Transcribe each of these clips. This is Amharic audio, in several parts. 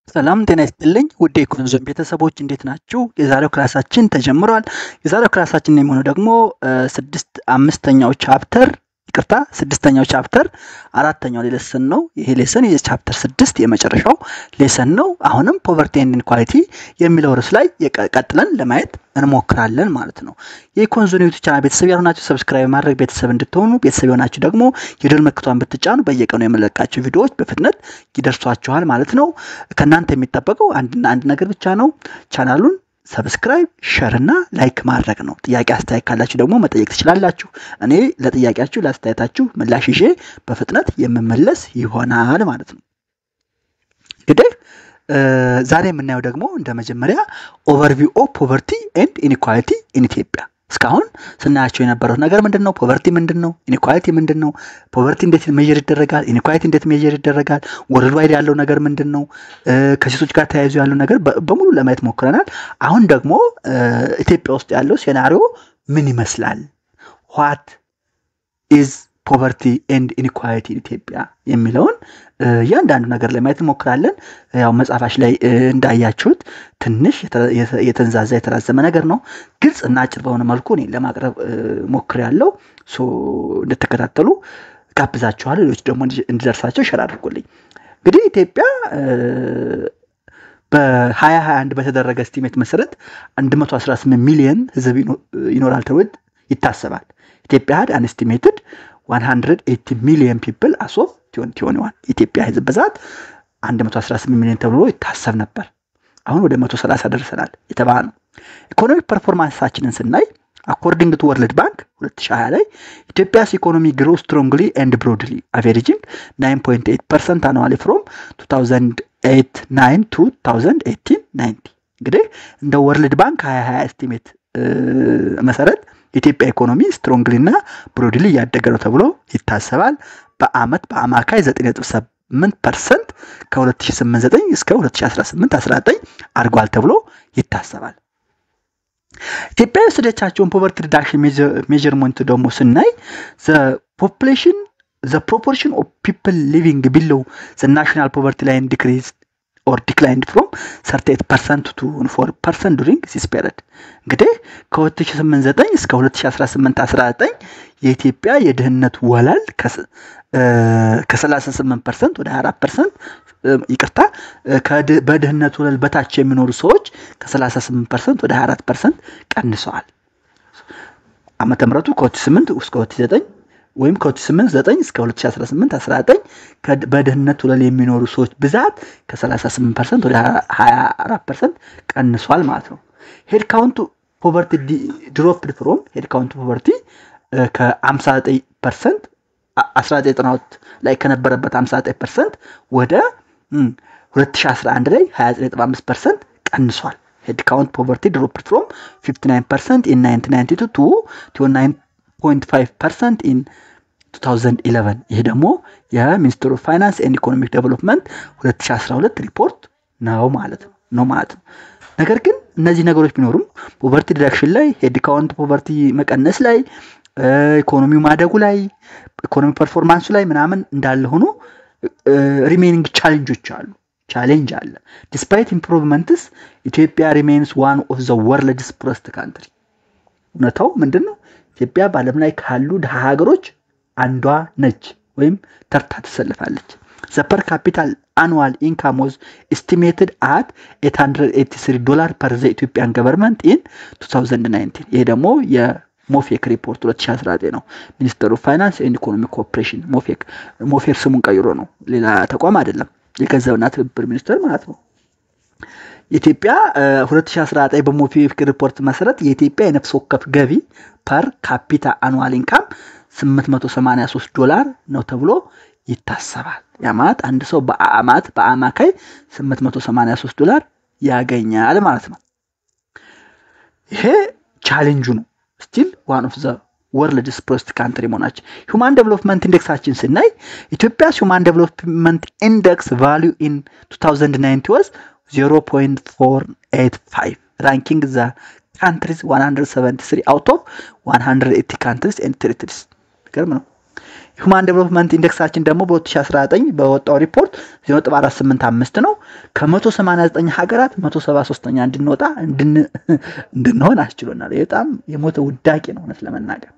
ሰላም ጤና ይስጥልኝ ውድ የኮንዞም ቤተሰቦች እንዴት ናችሁ? የዛሬው ክላሳችን ተጀምሯል። የዛሬው ክላሳችን የሚሆነው ደግሞ ስድስተኛው ቻፕተር አራተኛው ሌሰን ነው። ይሄ ሌሰን የቻፕተር 6 የመጨረሻው ሌሰን ነው። አሁንም ፖቨርቲ ኤንድ ኢንኳሊቲ የሚለው ርዕስ ላይ ቀጥለን ለማየት እንሞክራለን ማለት ነው። የኮንዞም ዩቲዩብ ቻናል ቤተሰብ ያልሆናችሁ ሰብስክራይብ ማድረግ ቤተሰብ እንድትሆኑ፣ ቤተሰብ የሆናችሁ ደግሞ የደወል ምልክቷን ብትጫኑ በየቀኑ የምለቃቸው ቪዲዮዎች በፍጥነት ይደርሷችኋል ማለት ነው። ከናንተ የሚጠበቀው አንድ ነገር ብቻ ነው። ቻናሉን ሰብስክራይብ ሼር እና ላይክ ማድረግ ነው። ጥያቄ አስተያየት ካላችሁ ደግሞ መጠየቅ ትችላላችሁ። እኔ ለጥያቄያችሁ ለአስተያየታችሁ ምላሽ ይዤ በፍጥነት የምመለስ ይሆናል ማለት ነው። እንግዲህ ዛሬ የምናየው ደግሞ እንደመጀመሪያ ኦቨርቪው ኦፍ ፖቨርቲ ኤንድ ኢንኢኳሊቲ ኢን ኢትዮጵያ። እስካሁን ስናያቸው የነበረው ነገር ምንድነው? ፖቨርቲ ምንድነው? ኢንኢኳሊቲ ምንድነው? ፖቨርቲ እንዴት ሜጀር ይደረጋል? ኢንኢኳሊቲ እንዴት ሜጀር ይደረጋል? ወርልድ ዋይድ ያለው ነገር ምንድነው? ከሴቶች ጋር ተያይዞ ያለው ነገር በሙሉ ለማየት ሞክረናል። አሁን ደግሞ ኢትዮጵያ ውስጥ ያለው ሴናሪዮ ምን ይመስላል? what is poverty and inequality in ኢትዮጵያ የሚለውን ያንዳንዱ ነገር ለማየት እንሞክራለን። ያው መጽሐፋች ላይ እንዳያችሁት ትንሽ የተንዛዛ የተራዘመ ነገር ነው። ግልጽ እና አጭር በሆነ መልኩ እኔ ለማቅረብ ሞክሬያለሁ። እንድትከታተሉ ጋብዛችኋለሁ። ሌሎች ደግሞ እንዲደርሳቸው ሼር አድርጉልኝ። እንግዲህ ኢትዮጵያ በ2021 በተደረገ እስቲሜት መሰረት 118 ሚሊዮን ህዝብ ይኖራል ተብሎ ይታሰባል። ኢትዮጵያ had an estimated 180 million people as of 2021 ኢትዮጵያ ህዝብ ብዛት 118 ሚሊዮን ተብሎ ይታሰብ ነበር። አሁን ወደ 130 ደርሰናል የተባለው። ኢኮኖሚክ ፐርፎርማንሳችንን ስናይ according to World Bank 2020 ላይ ኢትዮጵያ's economy grew strongly and broadly averaging 9.8% annually from 2008-9 to 2018-19 እንግዲህ እንደ ወርልድ ባንክ 2020 ኤስቲሜት መሰረት ኢትዮጵያ ኢኮኖሚ ስትሮንግሊ እና ብሮድሊ ያደገ ነው ተብሎ ይታሰባል። በአመት በአማካይ 9.8% ከ2008 እስከ 2018-19 አድጓል ተብሎ ይታሰባል። ኢትዮጵያ የወሰደቻቸውን ፖቨርቲ ሪዳክሽን ሜጀርመንት ደግሞ ስናይ the proportion of people living below the national poverty line declined from 38% to 4% during this period እንግዲህ ከ2008 እስከ 2018-19 የኢትዮጵያ የድህነት ወለል ከ38% ወደ 24% ይቅርታ በድህነት ወለል በታች የሚኖሩ ሰዎች ከ38% ወደ 24% ቀንሰዋል። ዓመተ ምህረቱ ከ2008 እስከ 2009 ወይም ከ2008 እስከ 2018-19 በድህነት ወለል የሚኖሩ ሰዎች ብዛት ከ38% ወደ 24% ቀንሷል ማለት ነው። ሄድ ካውንት ፖቨርቲ ድሮፕድ ፍሮም ሄድ ካውንት ፖቨርቲ ከ59% 1992 ላይ ከነበረበት 59% ወደ 2011 ላይ 29.5% ቀንሷል። ሄድ ካውንት ፖቨርቲ ድሮፕድ ፍሮም 59% in 1992 to 29.5% in 2011 ይሄ ደግሞ የሚኒስትሪ ኦፍ ፋይናንስ ኤንድ ኢኮኖሚክ ዴቨሎፕመንት 2012 ሪፖርት ነው ማለት ነው። ነገር ግን እነዚህ ነገሮች ቢኖሩም ፖቨርቲ ሪዳክሽን ላይ ሄድ ካውንት ፖቨርቲ መቀነስ ላይ ኢኮኖሚው ማደጉ ላይ ኢኮኖሚ ፐርፎርማንሱ ላይ ምናምን እንዳለ ሆኖ ሪሜኒንግ ቻሌንጅ አለ። ዲስፓይት ኢምፕሩቭመንትስ ኢትዮጵያ ሪሜንስ ዋን ኦፍ ዘ ወርልድስ ፖረስት ካንትሪ። እውነታው ምንድነው? ኢትዮጵያ በዓለም ላይ ካሉ ድሃ ሀገሮች አንዷ ነች ወይም ተርታ ተሰልፋለች። the per capita annual income was estimated at $883 per the Ethiopian government in 2019 ይሄ ደግሞ የሞፌክ ሪፖርት 2019 ነው። ሚኒስትሪ ኦፍ ፋይናንስ ኤንድ ኢኮኖሚክ ኮኦፕሬሽን ሞፌክ ስሙን ቀይሮ ነው፣ ሌላ ተቋም አይደለም፣ የገንዘብና ትብብር ሚኒስቴር ማለት ነው። ኢትዮጵያ 2019 በሞፌክ ሪፖርት መሰረት የኢትዮጵያ የነፍስ ወከፍ ገቢ ፐር ካፒታ አኑዋል ኢንካም $883 ነው ተብሎ ይታሰባል። ያማት አንድ ሰው በአማካይ $883 ያገኛል ማለት ነው። ይሄ ቻሌንጁ ነው። still one of the world's poorest country መሆናችን። human development indexአችን ስናይ ኢትዮጵያ's human development index value in 2019 was 0.485 ranking the countries 173 out of 180 countries and territories ገርም ነው። ሁማን ዴቨሎፕመንት ኢንዴክሳችን ደግሞ በ2019 በወጣው ሪፖርት 0.485 ነው። ከ189 ሀገራት 173ኛ እንድንሆን አስችሎናል። በጣም የሞተ ውዳቂ ነው እውነት ለመናገር።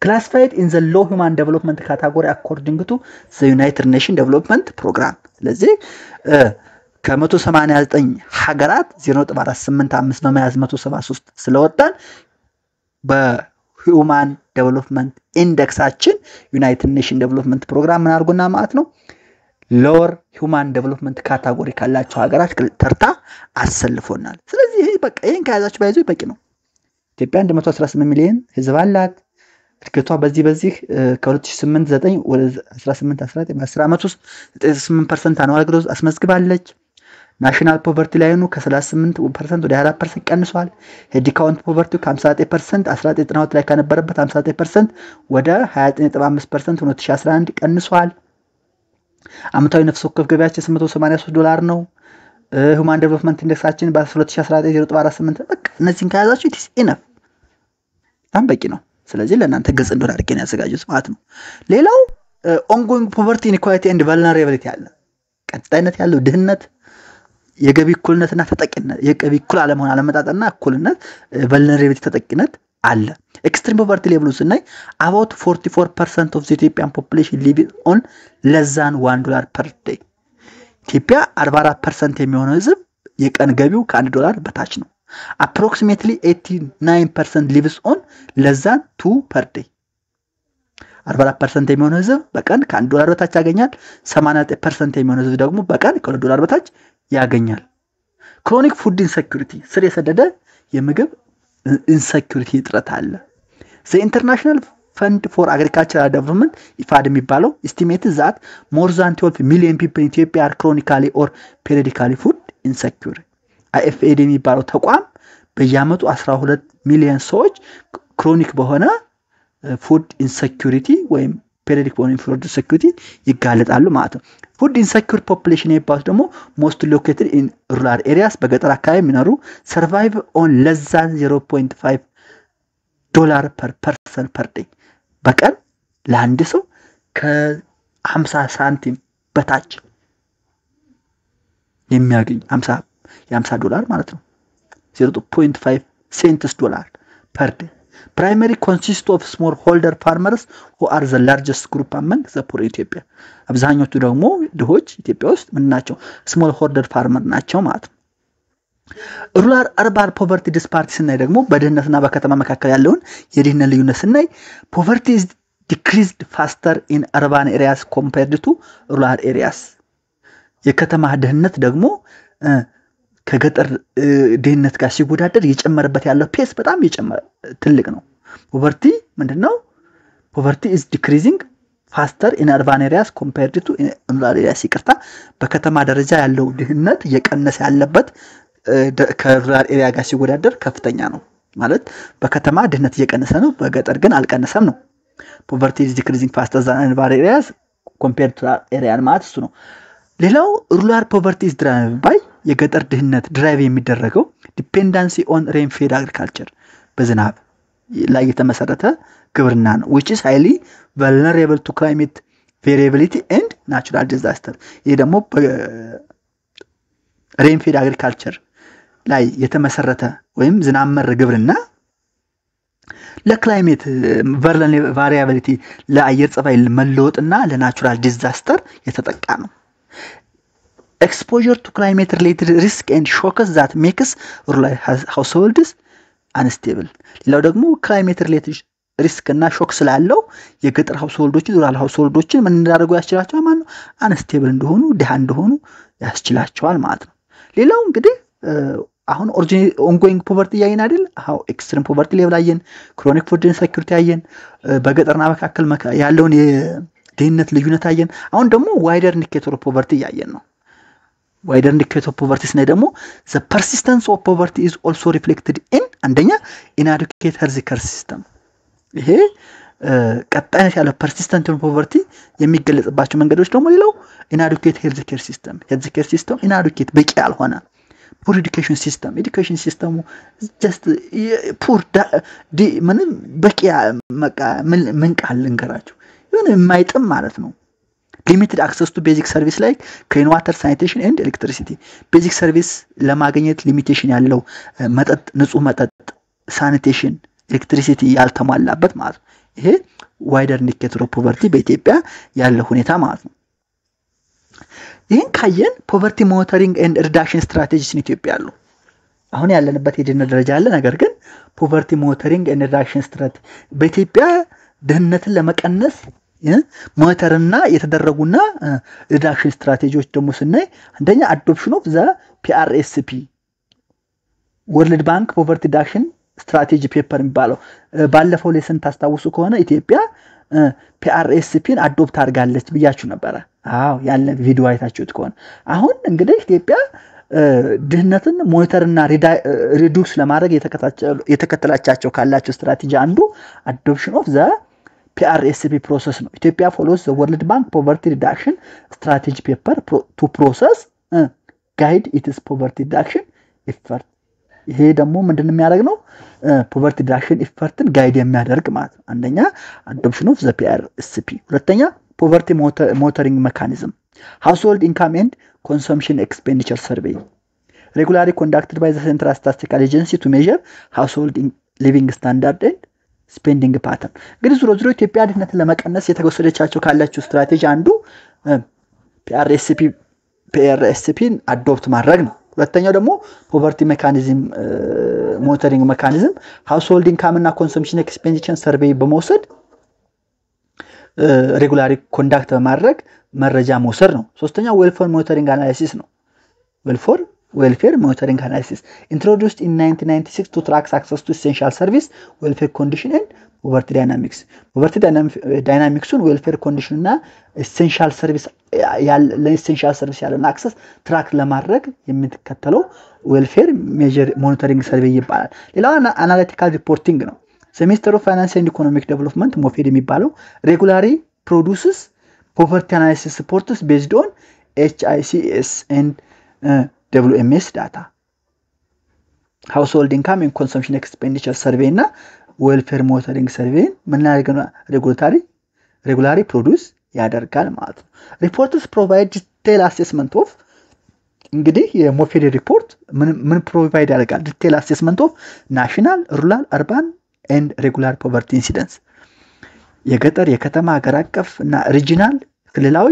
classified in the low human development category according to the United Nations Development Program ስለዚህ ከ189 ሀገራት 0.485 በመያዝ 173 ስለወጣን በሁማን ዴቨሎፕመንት ኢንዴክሳችን ዩናይትድ ኔሽን ዴቨሎፕመንት ፕሮግራም ምን አድርጎና ማለት ነው ሎወር ሁማን ዴቨሎፕመንት ካታጎሪ ካላቸው ሀገራት ተርታ አሰልፎናል። ስለዚህ በቃ ይሄን ከያዛችሁ ባይዘው በቂ ነው። ኢትዮጵያ 118 ሚሊዮን ህዝብ አላት። እድገቷ በዚህ ከ2008 9 ወደ 18 19 በ10 ዓመት ውስጥ 98% አኑዋል ግሮዝ አስመዝግባለች። ናሽናል ፖቨርቲ ላይኑ ከ38% ወደ 24% ቀንሷል። ሄድ ካውንት ፖቨርቲ ከ59% 1992 ላይ ከነበረበት 59% ወደ 29.5% 2011 ቀንሷል። አመታዊ ነፍስ ወከፍ ገቢያችን $883 ነው። ሁማን ዴቨሎፕመንት ኢንዴክሳችን በ2019 0.48 በቃ እነዚህን ከያዛችሁ ኢትስ ኢነፍ በጣም በቂ ነው። ስለዚህ ለእናንተ ግልጽ እንደሆነ አድርገን ያዘጋጁት ማለት ነው። ሌላው ኦንጎይንግ ፖቨርቲ ኢንኢኳሊቲ ኤንድ ቫልነራቢሊቲ አለ። ቀጣይነት ያለው ድህነት የገቢ እኩልነትና ተጠቂነት የገቢ እኩል አለመሆን አለመጣጣና እኩልነት ቫልነራቢሊቲ ተጠቂነት አለ። ኤክስትሪም ፖቨርቲ ሌቭሉን ስናይ about 44% of the Ethiopian population live on less than $1 per day ኢትዮጵያ 44% የሚሆነው ህዝብ የቀን ገቢው $1 በታች ነው። approximately 89% lives on less than $2 per day 44% የሚሆነው ህዝብ በቀን $1 በታች ያገኛል። 89% የሚሆነው ህዝብ ደግሞ በቀን $2 በታች ያገኛል። chronic food insecurity ስር የሰደደ የምግብ ኢንሴኩሪቲ እጥረት አለ። the international fund for agricultural development IFAD የሚባለው estimated that more than 12 million people in Ethiopia are chronically or periodically food insecure IFAD የሚባለው ተቋም በየአመቱ 12 ሚሊዮን ሰዎች ክሮኒክ በሆነ ፉድ ኢንሴኩሪቲ ወይም periodic food insecurity ይጋለጣሉ ማለት ነው። food insecure population የሚባሉት ደግሞ most located in rural areas በገጠር አካባቢ የሚኖሩ survive on less than $0.5 per person per day በቀን ለአንድ ሰው ከ50 ሳንቲም በታች የሚያገኝ $50 ማለት ነው። $0.5 cents per day primary consists of small holder farmers who are the largest group among the poor Ethiopia አብዛኞቹ ደግሞ ድሆች ኢትዮጵያ ውስጥ ምን ናቸው small holder farmer ናቸው ማለት ነው። rural urban poverty disparity ስናይ ደግሞ በድህነትና በከተማ መካከል ያለውን የድህነት ልዩነት ስናይ poverty is decreased faster in urban areas compared to rural areas የከተማ ድህነት ደግሞ ከገጠር ድህነት ጋር ሲወዳደር እየጨመረበት ያለው ፔስ በጣም እየጨመረ ትልቅ ነው። poverty ምንድነው? poverty is decreasing faster in urban areas compared to rural areas ይቅርታ በከተማ ደረጃ ያለው ድህነት እየቀነሰ ያለበት ከሩራል ኤሪያ ጋር ሲወዳደር ከፍተኛ ነው ማለት በከተማ ድህነት እየቀነሰ ነው በገጠር ግን አልቀነሰም ነው። poverty is decreasing faster than in rural areas compared to rural area ማለት እሱ ነው። ሌላው rural poverty is driven by የገጠር ድህነት ድራይቭ የሚደረገው dependency on rain-fed agriculture በዝናብ ላይ የተመሰረተ ግብርና ነው which is highly vulnerable to climate variability and natural disaster ይሄ ደግሞ rain-fed agriculture ላይ የተመሰረተ ወይም ዝናብ መር ግብርና ለክላይሜት ቫሪያቢሊቲ ለአየር ጸባይ መለወጥና ለናቹራል ዲዛስተር የተጠቃ ነው። exposure to climate related risk and shocks that makes rural households unstable ሌላው ደግሞ climate related risk እና ሾክ ስላለው የገጠር ሃውስሆልዶችን ሩራል ሃውስሆልዶችን ምን እንዳደርጉ ያስችላቸዋል ማለት ነው unstable እንደሆኑ ድሃ እንደሆኑ ያስችላቸዋል ማለት ነው። ሌላው እንግዲህ አሁን ongoing poverty ያይን አይደል how extreme poverty level ያየን chronic food insecurity ያየን በገጠርና መካከል ያለውን የድህነት ልዩነት ያየን አሁን ደግሞ wider indicator of poverty ያየን ነው። wider indicator of poverty ስናይ ደግሞ the persistence of poverty is also reflected in አንደኛ inadequate healthcare system ይሄ ቀጣይነት ያለው persistent poverty የሚገለጽባቸው መንገዶች ደግሞ ሌላው inadequate healthcare system inadequate በቂ ያልሆነ poor education system just poor ምንም በቂ ምን ቃል ልንገራችሁ ይሁን የማይጥም ማለት ነው። limited access to basic service like clean water, sanitation and electricity. basic service ለማግኘት ሊሚቴሽን ያለው መጠጥ ንጹህ መጠጥ sanitation electricity ያልተሟላበት ማለት ነው። ይሄ wider indicator of poverty በኢትዮጵያ ያለው ሁኔታ ማለት ነው። ይሄን ካየን poverty monitoring and reduction strategies ኢትዮጵያ አሉ። አሁን ያለንበት የድህነት ደረጃ አለ። ነገር ግን poverty monitoring and reduction strategy በኢትዮጵያ ድህነትን ለመቀነስ ሞኒተርና የተደረጉና ሪዳክሽን ስትራቴጂዎች ደግሞ ስናይ አንደኛ አዶፕሽን ኦፍ ዘ PRSP ወርልድ ባንክ ፖቨርቲ ሪዳክሽን ስትራቴጂ ፔፐር የሚባለው ባለፈው ሌሰን ታስታውሱ ከሆነ ኢትዮጵያ PRSPን አዶፕት አድርጋለች ብያችሁ ነበር። አዎ ያለ ቪዲዮ አይታችሁት ከሆነ አሁን እንግዲህ ኢትዮጵያ ድህነትን ሞኒተርና ሪዱክስ ለማድረግ የተከተላቻቸው ካላቸው ስትራቴጂ አንዱ አዶፕሽን ኦፍ ዘ PRSP process ነው። ኢትዮጵያ follows the World Bank poverty reduction strategy paper to process guide its poverty reduction effort. ይሄ ደግሞ ምንድነው የሚያደርገው? poverty reduction effortን ጋይድ የሚያደርግ ማለት ነው። አንደኛ adoption of the PRSP፣ ሁለተኛ poverty monitoring mechanism, household income and consumption expenditure survey regularly conducted by the Central Statistical Agency to measure household living standard and ስፔንዲንግ ፓተርን። እንግዲህ ዙሮ ኢትዮጵያ ድህነትን ለመቀነስ የተወሰደቻቸው ካላችሁ ስትራቴጂ አንዱ PRSPን አዶፕት ማድረግ ነው። ሁለተኛው ደግሞ ፖቨርቲ ሜካኒዝም ሞኒተሪንግ ሜካኒዝም ሃውስሆልድ ኢንካም እና ኮንሰምፕሽን ኤክስፔንዲቸር ሰርቬይ በመውሰድ ሬጉላሪ ኮንዳክት በማድረግ መረጃ መውሰድ ነው። ሶስተኛው ዌልፌር ሞኒተሪንግ አናሊሲስ ነው። welfare monitoring analysis introduced in 1996 to track access to essential service, welfare condition and poverty dynamics. poverty dynamics on welfare condition እና essential service essential service ያለውን access track ለማድረግ የሚከተለው welfare measure monitoring survey ይባላል። ሌላው analytical reporting ነው። Semester of Finance and Economic Development ሞፌድ የሚባለው regularly produces poverty analysis reports based on HICS and WMS data, household income and consumption expenditure survey እና welfare monitoring survey ምን ያደርጋል? regularly produce ያደርጋል ማለት ነው። reports provide detailed assessment of እንግዲህ የሞፌድ ሪፖርት ምን ፕሮቫይድ ያደርጋል? detailed assessment of national, rural, urban and regular poverty incidence የገጠር የከተማ ሀገር አቀፍ እና ሪጂናል ክልላዊ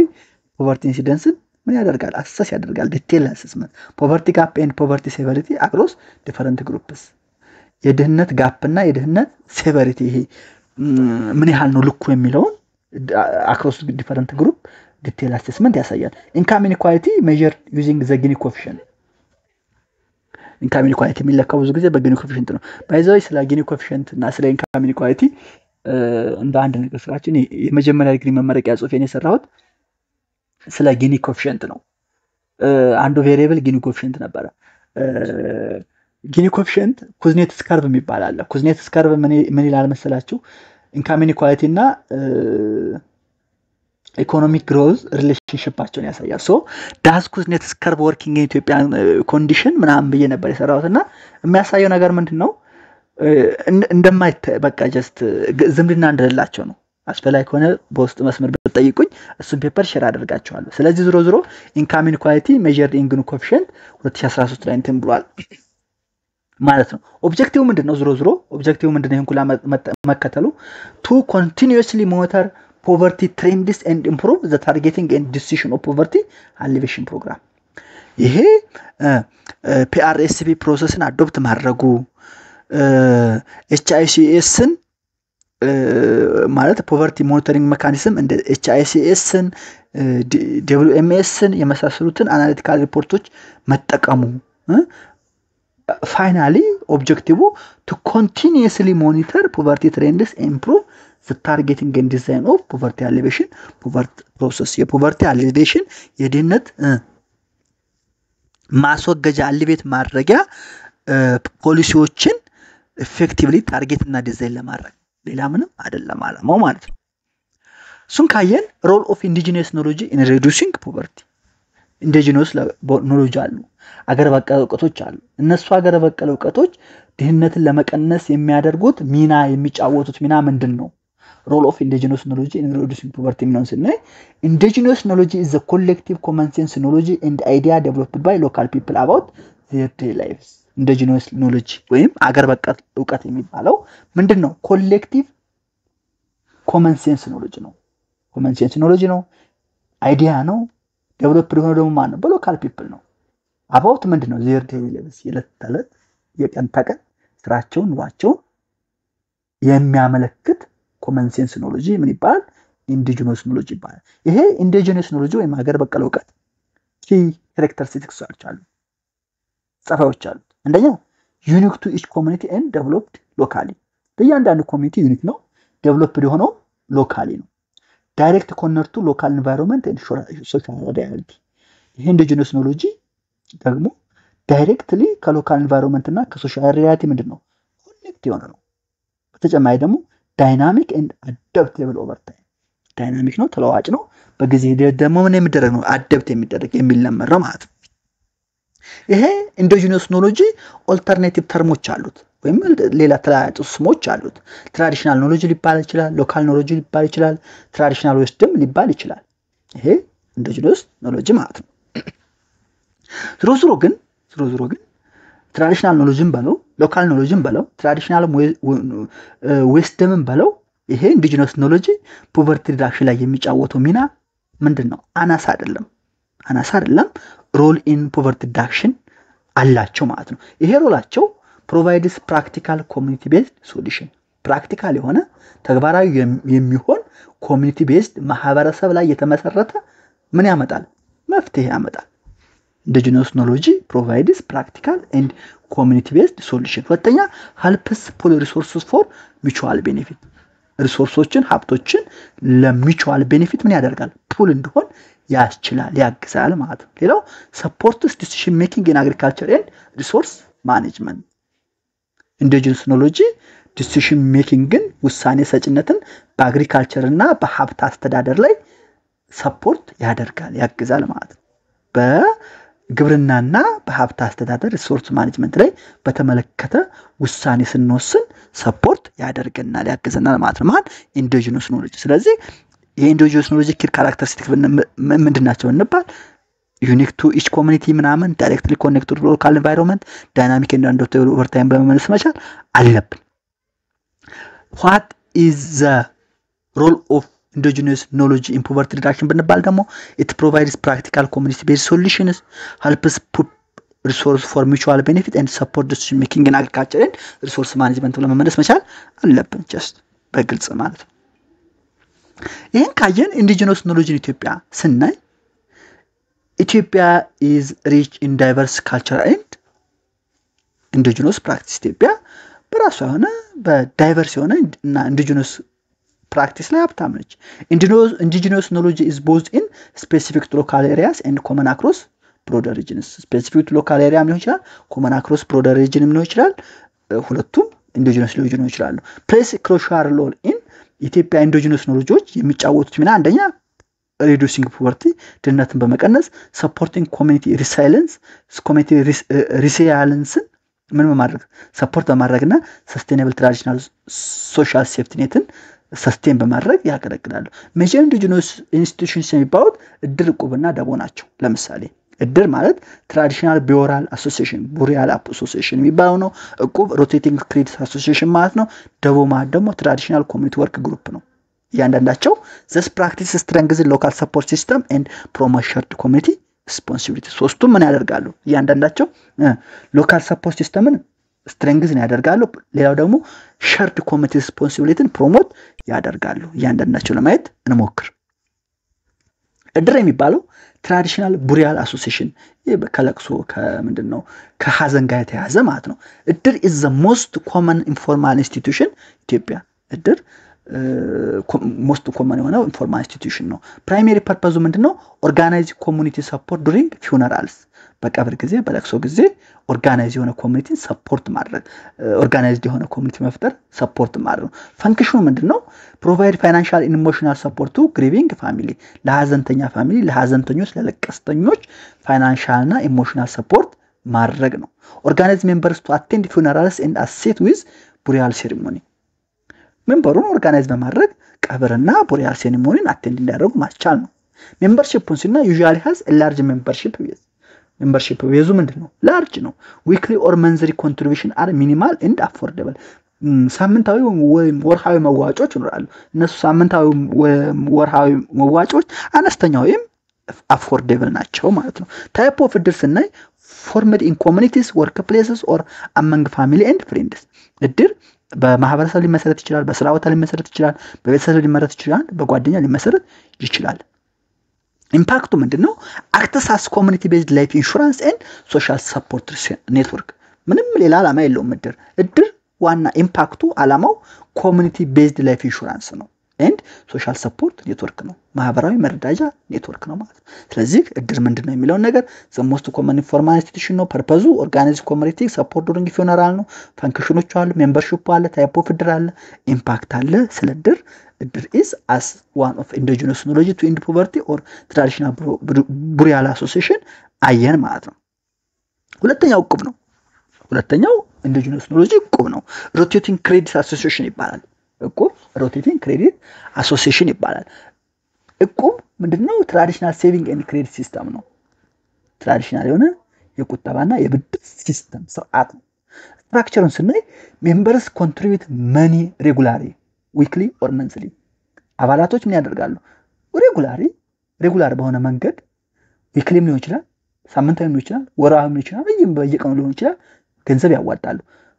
ፖቨርቲ ኢንሲደንስን ምን ያደርጋል? አሰስ ያደርጋል። ዲቴል አሰስመንት ፖቨርቲ ጋፕ ኤንድ ፖቨርቲ ሴቨሪቲ አክሮስ ዲፈረንት ግሩፕስ የድህነት ጋፕ እና የድህነት ሴቨሪቲ ይሄ ምን ያህል ነው ልኩ የሚለውን አክሮስ ዲፈረንት ግሩፕ ዲቴል አሰስመንት ያሳያል። ኢንካም ኢንኢኳሊቲ ሜዠር ዩዚንግ ዘ ጊኒ ኮኤፊሺየንት ኢንካም ኢንኢኳሊቲ የሚለካው ብዙ ጊዜ በጊኒ ኮኤፊሺየንት ነው። ባይዘው ስለ ጊኒ ኮኤፊሺየንት እና ስለ ኢንካም ኢንኢኳሊቲ እንደ አንድ ነገር ስራችን የመጀመሪያ ዲግሪ መመረቂያ ጽሁፌን የሰራሁት ስለ ጊኒ ኮኤፊሺየንት ነው። አንዱ ቬሪኤብል ጊኒ ኮኤፊሺየንት ነበር። ጊኒ ኮኤፊሺየንት ኩዝኔትስ ከርቭ የሚባል አለ። ኩዝኔትስ ከርቭ ምን ይላል መሰላችሁ? ኢንካም ኢንኢኳሊቲ እና ኢኮኖሚክ ግሮዝ ሪሌሽንሺፓቸውን ያሳያል። ሶ ዳስ ኩዝኔትስ ከርቭ ወርኪንግ ኢን ኢትዮጵያ ኮንዲሽን ምናምን ብዬ ነበር የሰራሁትና የሚያሳየው ነገር ምንድነው? እንደማይታይ በቃ ጀስት ዝምድና እንደሌላቸው ነው። አስፈላጊ ከሆነ በውስጥ መስመር ብትጠይቁኝ እሱን ፔፐር ሼር አደርጋቸዋለሁ። ስለዚህ ዙሮ ኢንካም ኢንኢኳሊቲ ሜዠርድ ኢን ጊኒ ኮኤፊሺየንት 2013 ላይ እንትን ብሏል ማለት ነው። ኦብጀክቲቭ ምንድነው? ዙሮ ኦብጀክቲቭ ምንድነው? ይሄን ኩላ መከተሉ ቱ ኮንቲኒዩስሊ ሞኒተር ፖቨርቲ ትሬንድስ ኤንድ ኢምፕሩቭ ዘ ታርጌቲንግ ኤንድ ዲሲዥን ኦፍ ፖቨርቲ አሊቬሽን ፕሮግራም። ይሄ PRSP ፕሮሰስን አዶፕት ማድረጉ HICSን ማለት ፖቨርቲ ሞኒተሪንግ ሜካኒዝም እንደ HICSን WMSን የመሳሰሉትን አናሊቲካል ሪፖርቶች መጠቀሙ ፋይናሊ ኦብጀክቲቭ ቱ ኮንቲኒዩስሊ ሞኒተር ፖቨርቲ ትሬንድስ ኢምፕሩቭ ዘ ታርጌቲንግ ኤንድ ዲዛይን ኦፍ ፖቨርቲ አሊቬሽን ፖቨርቲ ፕሮሰስ የፖቨርቲ አሊቬሽን የድህነት ማስወገጃ አሊቬት ማድረጊያ ፖሊሲዎችን ኢፌክቲቭሊ ታርጌት እና ዲዛይን ለማድረግ ሌላ ምንም አይደለም አላማው ማለት ነው። ሱን ካየን ሮል ኦፍ ኢንዲጂነስ ኖሎጂ ኢን ሪዱሲንግ ፖቨርቲ ኢንዲጂነስ ኖሎጂ አሉ፣ አገር በቀል ዕውቀቶች አሉ። እነሱ አገር በቀል ዕውቀቶች ድህነትን ለመቀነስ የሚያደርጉት ሚና የሚጫወቱት ሚና ምንድነው? role of indigenous knowledge in reducing poverty የሚለውን ስናይ indigenous knowledge is the collective common sense knowledge and idea developed by local people about their daily lives indigenous knowledge ወይም አገር በቀል ዕውቀት የሚባለው ምንድነው collective common sense knowledge ነው common sense knowledge ነው አይዲያ ነው developed ሆኖ ደግሞ ማን ነው በሎካል ፒፕል ነው about ምንድነው their daily lives የለት የቀን ተቀን ስራቸውን ኑሯቸውን የሚያመለክት common sense knowledge ምን ይባላል indigenous knowledge ይባላል ይሄ indigenous knowledge ወይም ሀገር በቀል ዕውቀት key characteristics አሉ ጻፋዎች አሉ አንደኛው unique to each community and developed locally በእያንዳንዱ ኮሚኒቲ ዩኒክ ነው developed የሆነው locally ነው direct connect to local environment and social reality ይሄ indigenous knowledge ደግሞ directly ከሎካል environment እና ከሶሻል ሪያሊቲ ምንድነው ኮኔክት የሆነ ነው በተጨማሪ ደግሞ dynamic and adaptable over time dynamic ነው ተለዋዋጭ ነው በጊዜ ደግሞ ምን የሚደረግ ነው አዳፕት የሚደረግ የሚለመር ነው ማለት ነው ይሄ indigenous knowledge alternative terms አሉት ወይም ሌላ ተለያዩ ስሞች አሉት traditional knowledge ሊባል ይችላል local knowledge ሊባል ይችላል traditional wisdom ሊባል ይችላል ይሄ indigenous knowledge ማለት ነው ዝሮ ግን traditional knowledge በለው local knowledge በለው traditional wisdom በለው ይሄ indigenous knowledge poverty reduction ላይ የሚጫወተው ሚና ምንድነው አናሳ አይደለም role in poverty reduction አላቸው ማለት ነው ይሄ ሮላቸው provides practical community based solution practical የሆነ ተግባራዊ የሚሆን community based ማህበረሰብ ላይ የተመሰረተ ምን ያመጣል መፍትሄ ያመጣል indigenous knowledge provides practical and community based solution ሁለተኛ helps pool resources for mutual benefit ሪሶርሶችን ሀብቶችን ለmutual benefit ምን ያደርጋል ፑል እንዲሆን ያስችላል ያግዛል ማለት ነው ሌላው supports decision making in agriculture and resource management indigenous knowledge decision making ግን ውሳኔ ሰጭነትን በአግሪካልቸር እና በሀብት አስተዳደር ላይ ሰፖርት ያደርጋል ያግዛል ማለት ነው በግብርናና በሀብት አስተዳደር ሪሶርስ ማኔጅመንት ላይ በተመለከተ ውሳኔ ስንወስን ሰፖርት ያደርገናል ያግዘናል ማለት ነው ማለት indigenous knowledge ስለዚህ የindigenous knowledge key characteristics ምንድናቸው እንባል unique to each community ምናምን directly connected to local environment dynamic and adaptable over time በመመለስ መቻል አለብን what is the role of indigenous knowledge in poverty reduction ብንባል ደግሞ it provides practical community based solutions helps put resource for mutual benefit and support decision making in agriculture and resource management ለመመለስ መቻል አለብን just በግልጽ ማለት ነው ይሄን ካየን indigenous knowledge in ኢትዮጵያ ስናይ ኢትዮጵያ is rich in diverse culture and indigenous practice ኢትዮጵያ በራሷ ሆነ በዳይቨርስ ሆነ እና indigenous practice ላይ ሀብታም ነች indigenous knowledge is both in specific to local areas and common across broader regions specific to local area ምን ይችላል common across broader region ምን ይችላል ሁለቱም indigenous knowledge ነው ይችላሉ plays a crucial role in ኢትዮጵያ indigenous knowledgeዎች የሚጫወቱት ሚና አንደኛ reducing poverty ድህነትን በመቀነስ supporting community resilience ምን በማድረግ support በማድረግና sustainable traditional social safety neትን sustain በማድረግ ያገለግላሉ major indigenous institutions የሚባሉት እድር ቁብና ደቦ ናቸው ለምሳሌ እድር ማለት traditional burial association የሚባለው ነው ቁብ rotating credit association ማለት ነው ደቦ ማለት ደግሞ traditional community work group ነው ያንዳንዳቸው this practice strengthens local support system and promote shared community responsibility ሶስቱም ምን ያደርጋሉ ያንዳንዳቸው local support systemን strengthen ያደርጋሉ ሌላው ደግሞ shared community responsibility promote ያደርጋሉ ያንዳንዳቸው ለማየት እንሞክር እድር የሚባለው traditional burial association ከለቅሶ ከምንድነው ከሐዘን ጋር የተያዘ ማለት ነው እድር is the most common informal institution ኢትዮጵያ እድር most common የሆነው informal institution ነው primary purpose ምንድነው organize community support during funerals በቀብር ጊዜ በለቅሶ ጊዜ organize የሆነ community support ማድረግ organized የሆነ community መፍጠር support ማድረግ ነው ፈንክሽኑ ምንድነው provide financial and emotional support to grieving family ለሐዘንተኛ family ለሐዘንተኞች ለለቀስተኞች financial እና emotional support ማድረግ ነው organize members to attend funerals and assist with burial ceremony ሜምበሩን ኦርጋናይዝ በማድረግ ቀብርና ቦሪያል ሴሪሞኒን አቴንድ እንዲያደርጉ ማስቻል ነው። ሜምበርሺፑን ሲና ዩዥዋሊ ሃዝ ኤ ላርጅ ሜምበርሺፕ ቤዝ ሜምበርሺፕ ቤዙ ምንድነው ላርጅ ነው። ዊክሊ ኦር መንዝሊ ኮንትሪቢዩሽን አር ሚኒማል ኤንድ አፎርደብል ሳምንታዊ ወይም ወርሃዊ መዋጮች ይኖራሉ። እነሱ ሳምንታዊ ወይም ወርሃዊ መዋጮች አነስተኛ ወይም አፎርደብል ናቸው ማለት ነው። ታይፕ ኦፍ እድር ስናይ formed in communities, workplaces or among family and friends እድር በማህበረሰብ ሊመሰረት ይችላል፣ በስራ ቦታ ሊመሰረት ይችላል፣ በቤተሰብ ሊመሰረት ይችላል፣ በጓደኛ ሊመሰረት ይችላል። ኢምፓክቱ ምንድነው? አክትስ አስ ኮሚኒቲ ቤዝድ ላይፍ ኢንሹራንስ ኤንድ ሶሻል ሰፖርት ኔትወርክ ምንም ሌላ ዓላማ የለውም። እድር ዋና ኢምፓክቱ ዓላማው ኮሚኒቲ ቤዝድ ላይፍ ኢንሹራንስ ነው ኤንድ ሶሻል ሰፖርት ኔትወርክ ነው፣ ማህበራዊ መረዳጃ ኔትወርክ ነው ማለት። ስለዚህ እድር ምንድነው የሚለው ነገር the most common informal institution ነው። ፐርፐዙ ኦርጋናይዝ ኮሚኒቲ ሰፖርት ዱሪንግ ፊውነራል ነው። ፈንክሽኖቹ አሉ፣ ሜምበርሺፕ አለ፣ ታይፕ ኦፍ እድር አለ፣ ኢምፓክት አለ። ስለ እድር is as one of indigenous knowledge to end poverty or traditional burial association አየን ማለት ነው። ሁለተኛው ዕቁብ ነው። ሁለተኛው indigenous knowledge ዕቁብ ነው። rotating credit association ይባላል። ዕቁብ rotating credit association ይባላል። ዕቁብ ምንድነው? ትራዲሽናል ሴቪንግ ኤንድ ክሬዲት ሲስተም ነው። ትራዲሽናል የሆነ የቁጠባና የብድር ሲስተም ስርዓት ነው። ስትራክቸሩን ስናይ ሜምበርስ ኮንትሪቢዩት መኒ ሬጉላሪ ዊክሊ ኦር መንዝሊ አባላቶች ምን ያደርጋሉ? ሬጉላር በሆነ መንገድ ዊክሊም ሊሆን ይችላል፣ ሳምንታዊም ሊሆን ይችላል፣ ወርሃዊም ሊሆን ይችላል፣ በየቀኑ ሊሆን ይችላል፣ ገንዘብ ያዋጣሉ።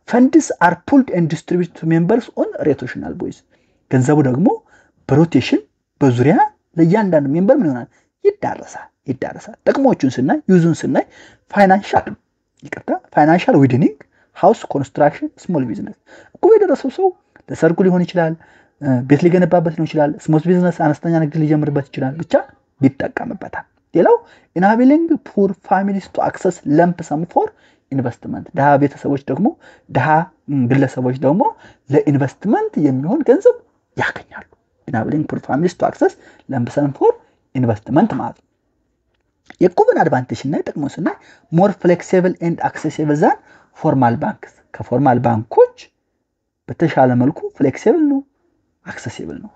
ፈንድስ አር ፑልድ ኤንድ ዲስትሪቢዩትድ ቱ ሜምበርስ ኦን ሮቴሽናል ቤዝ ገንዘቡ ደግሞ በሮቴሽን በዙሪያ ለእያንዳንዱ ሜምበር ምን ይሆናል? ይዳረሳል። ጥቅሞቹን ስናይ ዩዙን ስናይ ፋይናንሻል ዊድኒንግ ሃውስ ኮንስትራክሽን ስሞል ቢዝነስ ዕቁብ የደረሰው ሰው ለሰርጉ ሊሆን ይችላል፣ ቤት ሊገነባበት ሊሆን ይችላል፣ ስሞል ቢዝነስ አነስተኛ ንግድ ሊጀምርበት ይችላል፣ ብቻ ቢጠቀምበታል። ሌላው ኢናቢሊንግ ፑር ፋሚሊስ ቱ አክሰስ ለምፕ ሰም ፎር ኢንቨስትመንት ደሃ ቤተሰቦች ደግሞ ደሃ ግለሰቦች ደግሞ ለኢንቨስትመንት የሚሆን ገንዘብ ያገኛሉ። ኢናቢሊንግ ፑር ፋሚሊስ ቱ አክሰስ ለምፕ ሰም ፎር ኢንቨስትመንት ማለት ነው። የዕቁብን አድቫንቴጅ እና ጥቅሙን ስናይ ሞር ፍሌክሲብል ኤንድ አክሰሲብል ዛን ፎርማል ባንክስ ከፎርማል ባንኮች በተሻለ መልኩ ፍሌክሲብል ነው፣ አክሰሲብል ነው።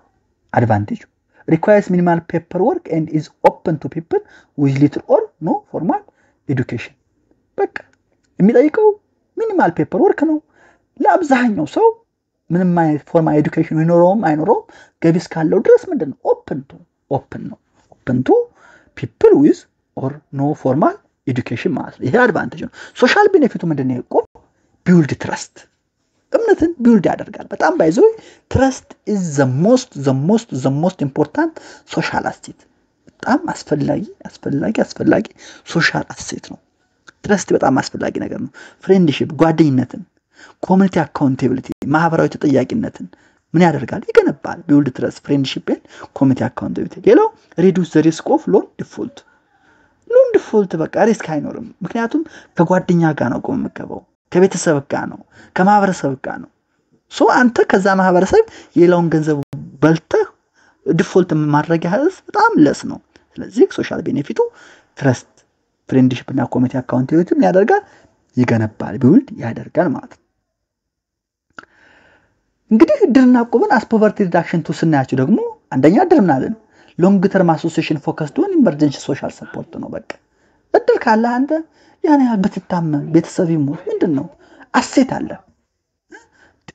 አድቫንቴጁ requires minimal paperwork and is open to people with little or no formal education በቃ የሚጠይቀው ሚኒማል ፔፐርወርክ ነው። ለአብዛኛው ሰው ምንም አይነት ፎርማል ኤዱኬሽን ይኖረውም አይኖረውም ገቢ እስካለው ድረስ ምንድነው ኦፕን ቱ people with or no formal education ማለት ነው። ይሄ አድቫንቴጅ ነው። ሶሻል ቤኔፊቱ ምንድነው? ዕቁብ ቢልድ ትረስት እምነትን ቢልድ ያደርጋል። በጣም ባይዘው ትረስት is the most important social asset በጣም አስፈላጊ ሶሻል አሴት ነው። ትረስት በጣም አስፈላጊ ነገር ነው። ፍሬንድሺፕ ጓደኝነትን፣ ኮሚኒቲ አካውንታቢሊቲ ማህበራዊ ተጠያቂነትን ምን ያደርጋል? ይገነባል። ቢልድ ትረስት ፍሬንድሺፕ ኤንድ ኮሚኒቲ አካውንታቢሊቲ። ሌላው ሪዱስ ዘ ሪስክ ኦፍ ሎን ዲፎልት በቃ ሪስክ አይኖርም። ምክንያቱም ከጓደኛ ጋር ነው የምትገባው፣ ከቤተሰብ ጋር ነው፣ ከማህበረሰብ ጋር ነው። አንተ ከዛ ማህበረሰብ የሌላውን ገንዘብ በልተህ ዲፎልት ማድረግ ያህልስ በጣም ለስ ነው። ስለዚህ ሶሻል ቤኔፊቱ ትረስት ፍሬንድሺፕ እና ኮሚኒቲ አካውንታቢሊቲ ምን ያደርጋል? ይገነባል፣ ቢልድ ያደርጋል ማለት ነው። እንግዲህ እድርና ዕቁብን አስ ፖቨርቲ ሪዳክሽን ቱ ስናያቸው ደግሞ አንደኛ እድር ምናለን ሎንግ ተርም አሶሲዬሽን ፎከስድ ኦን ኢመርጀንሲ ሶሻል ሰፖርት ነው። በቃ እድር ካለ አንተ ያኔ ብትታመም ቤተሰብ ይሞት ምንድነው አሴት አለ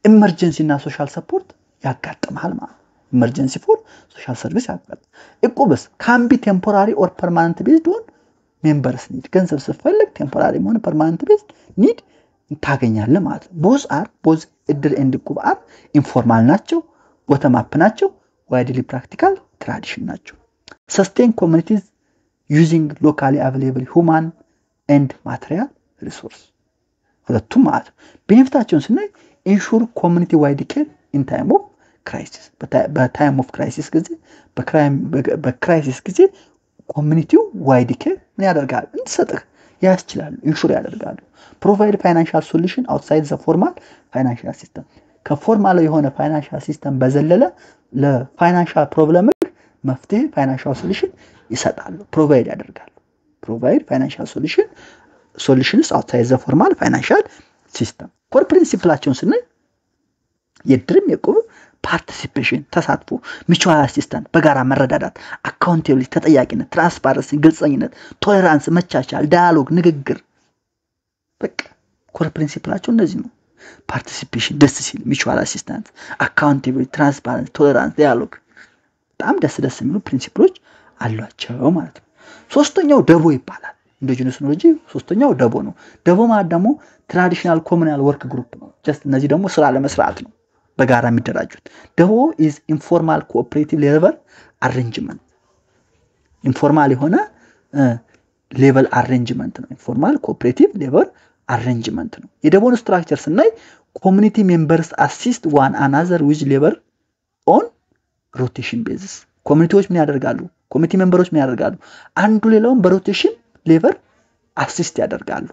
ኢመርጀንሲ እና ሶሻል ሰፖርት ያጋጥማል ማለት ኢመርጀንሲ ፎር ሶሻል ሰርቪስ ያጋጥማል። ዕቁብስ ካን ቢ ቴምፖራሪ ኦር ፐርማነንት ቤዝድ ኦን ሜምበርስ ኒድ ገንዘብ ስትፈልግ ቴምፖራሪ ሆነ ፐርማነንት ቤዝድ ኒድ ታገኛለህ ማለት ነው። ቦዝ እድር ኤንድ ዕቁብ አር ኢንፎርማል ናቸው፣ ቦተም አፕ ናቸው፣ ዋይድሊ ፕራክቲካል ትራዲሽን ናቸው። ሰስቴን ኮሚኒቲዝ ዩዚንግ ሎካሊ አቬሌብል ሁማን ኤንድ ማቴሪያል ሪሶርስ ሁለቱም ማለት ነው። ቤኔፊታቸውን ስናይ ኢንሹር ኮሚኒቲ ዋይድ ኬር ኢን ታይም ኦፍ ክራይሲስ በታይም ኦፍ ክራይሲስ ጊዜ በክራይሲስ ጊዜ ኮሚኒቲው ዋይድ ኬር ምን ያደርጋል? እንድሰጥህ ያስችላሉ፣ ኢንሹር ያደርጋሉ። ፕሮቫይድ ፋይናንሻል ሶሉሽን አውትሳይድ ዘ ፎርማል ፋይናንሻል ሲስተም ከፎርማል የሆነ ፋይናንሻል ሲስተም በዘለለ ለፋይናንሻል ፕሮብለም መፍትሄ ፋይናንሻል ሶሉሽን ይሰጣሉ፣ ፕሮቫይድ ያደርጋሉ። ፕሮቫይድ ፋይናንሻል ሶሉሽንስ አውትሳይድ ዘ ፎርማል ፋይናንሻል ሲስተም። ኮር ፕሪንሲፕላቸውን ስናይ የእድርም የዕቁብ ፓርቲሲፔሽን ተሳትፎ ሚቹዋል አሲስታንስ በጋራ መረዳዳት አካውንታቢሊቲ ተጠያቂነት ትራንስፓረንሲ ግልጽኝነት ቶለራንስ መቻቻል ዳያሎግ ንግግር በቃ ኮር ፕሪንሲፕላቸው እነዚህ ነው ፓርቲሲፔሽን ደስ ሲል ሚቹዋል አሲስታንስ አካውንታቢሊቲ ትራንስፓረንሲ ቶለራንስ ዳያሎግ በጣም ደስ የሚሉ ፕሪንሲፕሎች አሏቸው ማለት ነው ሶስተኛው ደቦ ይባላል ኢንዲጂነስ ኖሎጂ ሶስተኛው ደቦ ነው ደቦ ማለት ደግሞ ትራዲሽናል ኮሙናል ወርክ ግሩፕ ነው ጀስት እነዚህ ደግሞ ስራ ለመስራት ነው በጋራ የሚደራጁት ደቦ is informal cooperative labor arrangement ኢንፎርማል የሆነ ሌቨል አሬንጅመንት ነው ኢንፎርማል ኮኦፐሬቲቭ ሌበር አሬንጅመንት ነው የደቦን ስትራክቸር ስናይ ኮሚኒቲ ሜምበርስ አሲስት ዋን አናዘር ዊዝ ሌበር ኦን ሮቴሽን ቤዝስ ኮሚኒቲዎች ምን ያደርጋሉ ኮሚኒቲ ሜምበሮች ምን ያደርጋሉ አንዱ ሌላውን በሮቴሽን ሌበር አሲስት ያደርጋሉ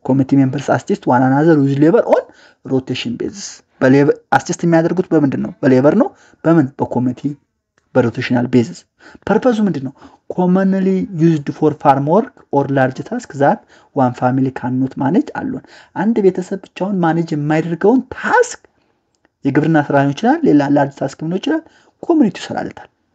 ኮሚኒቲ ሜምበርስ አሲስት ዋን አናዘር ዊዝ ሌበር ኦን ሮቴሽን ቤዝስ በሌበር አሲስት የሚያደርጉት በምንድነው በሌበር ነው በምን በኮሚኒቲ በሮቴሽናል ቤዝስ ፐርፐዙ ምንድነው commonly used for farm work or large tasks that one family cannot manage alone አንድ ቤተሰብ ብቻውን ማኔጅ የማይደርገውን ታስክ የግብርና ስራ ሊሆን ይችላል ሌላ ላርጅ ታስክ ሊሆን ይችላል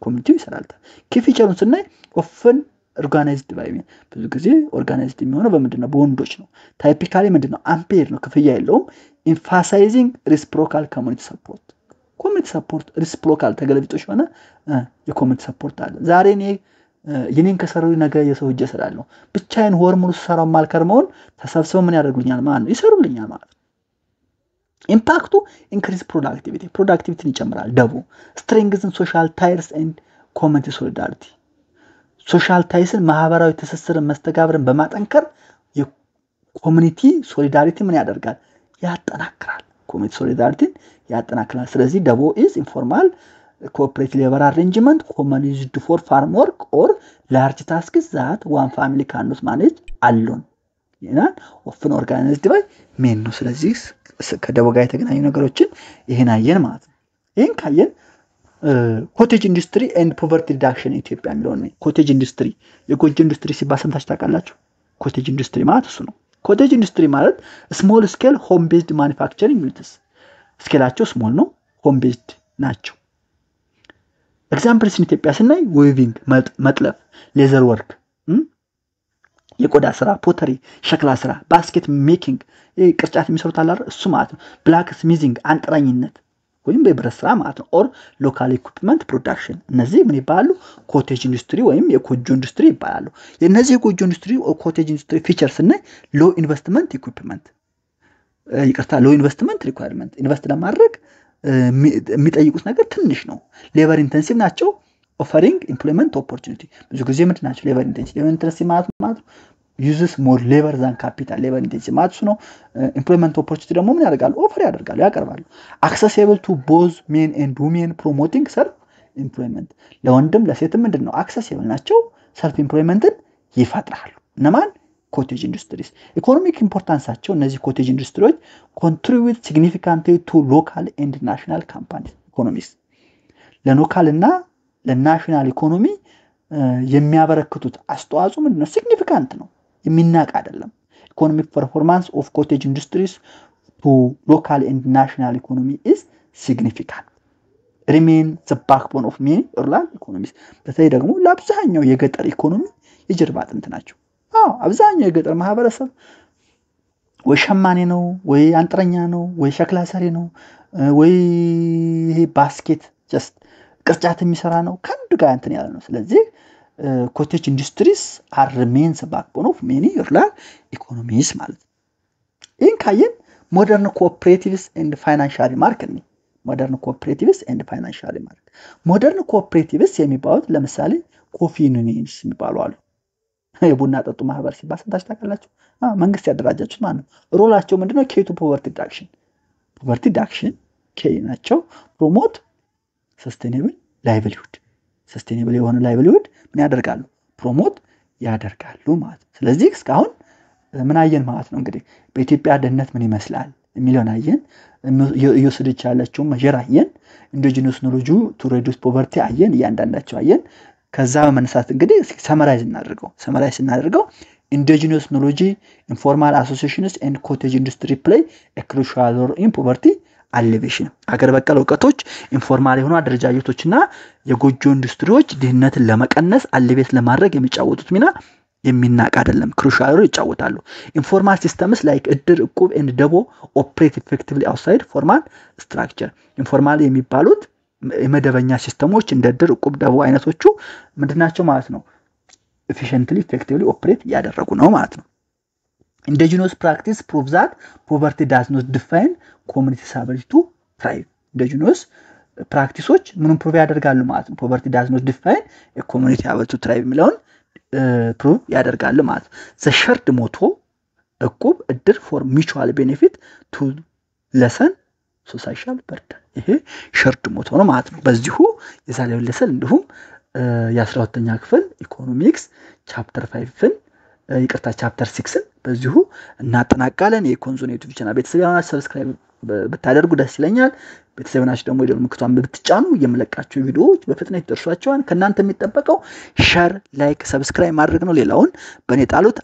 ኮሚኒቲው ይሰራልታል ኪፊቸሩን ስናይ often organized by me ብዙ ጊዜ organized የሚሆነው በምንድነው በወንዶች ነው ታይፒካሊ ምንድነው አምፔር ነው ክፍያ የለውም emphasizing reciprocal community support ኮሚኒቲ ሰፖርት ሪሲፕሮካል ተገለብጦሽ ሆነ የኮሚኒቲ ሰፖርት አለ ዛሬ እኔ የኔን ከሰሩኝ ነገ የሰው እጅ ሰራለሁ ብቻዬን ወር ሙሉ ሰራው ማልከርመውን ተሰብስበው ምን ያደርጉልኛል ማለት ነው ይሰሩልኛል ማለት ነው ኢምፓክቱ ኢንክሪዝ ፕሮዳክቲቪቲን ይጨምራል ደቦ ስትሬንግዝን ሶሻል ታይርስ ኤንድ ኮሚኒቲ ሶሊዳሪቲ ሶሻል ታይስን ማህበራዊ ትስስርን መስተጋብርን በማጠንከር የኮሚኒቲ ሶሊዳሪቲ ምን ያደርጋል ያጠናክራል ኮሚኒቲ ሶሊዳሪቲን ያጠናክራል ስለዚህ ደቦ is informal cooperative labor arrangement commonly used for farm work or large tasks that one family cannot manage alone ይናል often organized by men ነው ስለዚህ ከደቦ ጋር የተገናኙ ነገሮችን ይሄን አየን ማለት ነው ይሄን ካየን ኮቴጅ ኢንዱስትሪ ኤንድ ፖቨርቲ ሪዳክሽን ኢትዮጵያ የሚለው ነው ኮቴጅ ኢንዱስትሪ የጎጆ ኢንዱስትሪ ሲባል ሰምታችሁ ታውቃላችሁ ኮቴጅ ኢንዱስትሪ ማለት እሱ ነው ኮቴጅ ኢንዱስትሪ ማለት ስሞል ስኬል ሆም ቤዝድ ማኑፋክቸሪንግ ዩኒትስ ስኬላቸው ስሞል ነው ሆም ቤዝድ ናቸው ኤግዛምፕልስ ኢትዮጵያ ስናይ ዌቪንግ መጥለፍ ሌዘር ወርክ የቆዳ ስራ ፖተሪ ሸክላ ስራ ባስኬት ሜኪንግ ቅርጫት የሚሰሩት አላረ እሱ ማለት ነው ብላክ ስሚዚንግ አንጥራኝነት ወይም በብረት ስራ ማለት ነው ኦር ሎካል ኢኩዊፕመንት ፕሮዳክሽን እነዚህ ምን ይባላሉ ኮቴጅ ኢንዱስትሪ ወይም የጎጆ ኢንዱስትሪ ይባላሉ የነዚህ የጎጆ ኢንዱስትሪ ኮቴጅ ኢንዱስትሪ ፊቸርስ እና ሎ ኢንቨስትመንት ኢኩዊፕመንት ሎ ኢንቨስትመንት ሪኳየርመንት ኢንቨስት ለማድረግ የሚጠይቁት ነገር ትንሽ ነው ሌበር ኢንተንሲቭ ናቸው ኦፈሪንግ ኢምፕሎይመንት ኦፖርቹኒቲ ብዙ ጊዜ ምንድን ናቸው ሌበር ኢንተንሲቭ ማለት uses more labor than capital labor intensive ማለት ነው employment opportunity ደግሞ ምን ያደርጋሉ ኦፈር ያቀርባሉ accessible to both men and women promoting self employment ለወንድም ለሴትም ምንድነው accessible ናቸው self employmentን ይፈጥራሉ እነማን ኮቴጅ ኢንዱስትሪስ ኢኮኖሚክ ኢምፖርታንሳቸው እነዚህ ኮቴጅ ኢንዱስትሪዎች contribute significantly to local and national companies economies ለሎካል እና ለናሽናል ኢኮኖሚ የሚያበረክቱት አስተዋጽኦ ምንድነው ሲግኒፊካንት ነው የሚናቅ አይደለም economic performance of cottage industries to local and national economy is significant remain the backbone of many rural economies በተለይ ደግሞ ለአብዛኛው የገጠር ኢኮኖሚ የጀርባ አጥንት ናቸው አብዛኛው የገጠር ማህበረሰብ ወይ ሸማኔ ነው ወይ አንጥረኛ ነው ወይ ሸክላ ሰሪ ነው ወይ ባስኬት just ቅርጫት የሚሰራ ነው ከንዱ ጋር እንትን ያለ ነው ስለዚህ cottage industries are remains the backbone of many rural economies ማለት ይሄን ካየን modern cooperatives and financial market ነው modern cooperatives and financial market modern cooperatives የሚባሉት ለምሳሌ ኮፊ ዩኒየንስ የሚባሉ አሉ የቡና ጠጡ ማህበር ሲባል ሰምታችሁ ታውቃላችሁ መንግስት ያደራጃቸው ማለት ነው ሮላቸው ምንድነው ኬቱ ፖቨርቲ ሪዳክሽን ኬ ናቸው ፕሮሞት sustainable የሆነ livelihood ምን ያደርጋሉ ፕሮሞት ያደርጋሉ ማለት ስለዚህ እስካሁን ምን አየን ማለት ነው እንግዲህ በኢትዮጵያ ደህንነት ምን ይመስላል የሚለውን አየን እየወሰደች ያለችው መጀር አየን ኢንዲጂነስ ኖሎጂ ቱ ሬዱስ ፖቨርቲ አየን እያንዳንዳቸው አየን ከዛ በመነሳት እንግዲህ ሰመራይዝ እናደርገው indigenous knowledge informal associations and cottage industry play a crucial role in poverty አሊቬሽን አገር በቀል እውቀቶች ኢንፎርማል የሆኑ አደረጃጀቶችና የጎጆ ኢንዱስትሪዎች ድህነትን ለመቀነስ አሊቬት ለማድረግ የሚጫወቱት ሚና የሚናቅ አይደለም ክሩሻል ሮል ይጫወታሉ ኢንፎርማል ሲስተምስ ላይክ እድር እቁብ ኤንድ ደቦ ኦፕሬት ኢፌክቲቭሊ አውትሳይድ ፎርማል ስትራክቸር ኢንፎርማል የሚባሉት የመደበኛ ሲስተሞች እንደ እድር እቁብ ደቦ አይነቶቹ ምንድናቸው ማለት ነው efficiently effectively operate ያደረጉ ነው ማለት ነው indigenous practice proves that poverty does not define community's ability to thrive indigenous practices ምንም ፕሩቭ ያደርጋሉ ማለት ነው poverty does not define a community ability to thrive የሚለውን ፕሩቭ ያደርጋሉ ማለት the shared motto እቁብ እድር for mutual benefit to lessen social burden ይሄ shared motto ነው ማለት ነው በዚሁ የዛሬው ለሰል እንዲሁም የ12ኛ ክፍል ኢኮኖሚክስ ቻፕተር 5ን ይቅርታ ቻፕተር 6ን በዚሁ እናጠናቃለን የኮንዞን ዩቲዩብ ቻናል ቤተሰቦች ሰብስክራይብ ብታደርጉ ደስ ይለኛል ቤተሰቦች ደግሞ ይደው ምክቷን ብትጫኑ የምለቃቸው ቪዲዮዎች በፍጥነት ይደርሷቸዋል ከናንተ የሚጠበቀው ሼር ላይክ ሰብስክራይብ ማድረግ ነው ሌላውን በኔ ጣሉት